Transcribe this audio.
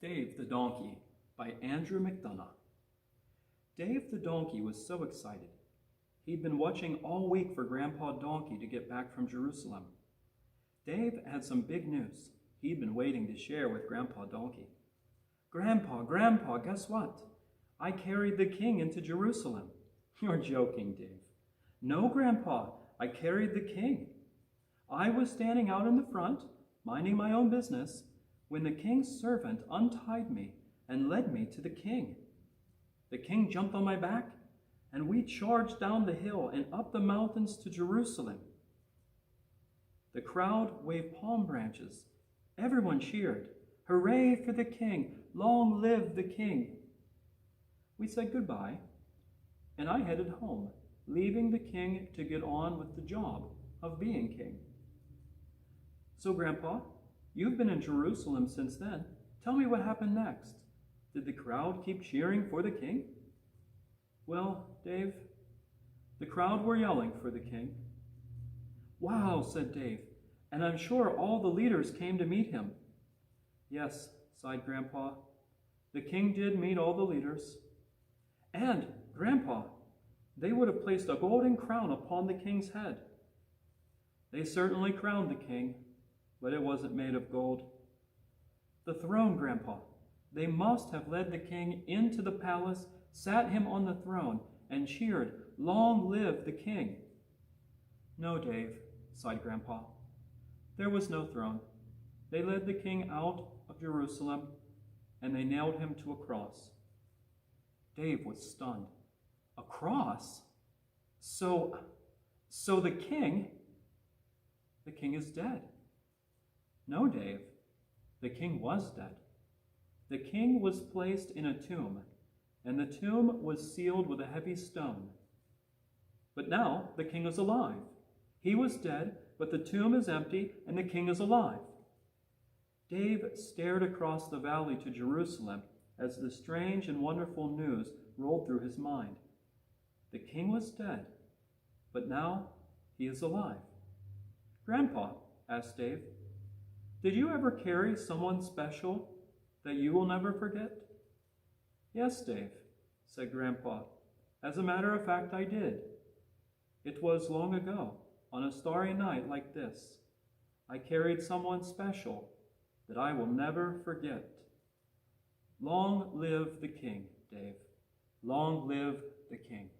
Dave the Donkey by Andrew McDonough. Dave the Donkey was so excited. He'd been watching all week for Grandpa Donkey to get back from Jerusalem. Dave had some big news he'd been waiting to share with Grandpa Donkey. Grandpa, guess what? I carried the king into Jerusalem. You're joking, Dave. No, Grandpa, I carried the king. I was standing out in the front, minding my own business, when the king's servant untied me and led me to the king. The king jumped on my back, and we charged down the hill and up the mountains to Jerusalem. The crowd waved palm branches. Everyone cheered, "Hooray for the king! Long live the king!" We said goodbye, and I headed home, leaving the king to get on with the job of being king. So, Grandpa, you've been in Jerusalem since then. Tell me what happened next. Did the crowd keep cheering for the king? Well, Dave, the crowd were yelling for the king. Wow, said Dave, and I'm sure all the leaders came to meet him. Yes, sighed Grandpa, the king did meet all the leaders. And, Grandpa, they would have placed a golden crown upon the king's head. They certainly crowned the king, but it wasn't made of gold. The throne, Grandpa. They must have led the king into the palace, sat him on the throne, and cheered, "Long live the king." No, Dave, sighed Grandpa. There was no throne. They led the king out of Jerusalem, and they nailed him to a cross. Dave was stunned. A cross? So the king is dead. No, Dave, the king was dead. The king was placed in a tomb, and the tomb was sealed with a heavy stone. But now the king is alive. He was dead, but the tomb is empty, and the king is alive. Dave stared across the valley to Jerusalem as the strange and wonderful news rolled through his mind. The king was dead, but now he is alive. Grandpa, asked Dave, did you ever carry someone special that you will never forget? Yes, Dave, said Grandpa. As a matter of fact, I did. It was long ago, on a starry night like this. I carried someone special that I will never forget. Long live the king, Dave. Long live the king.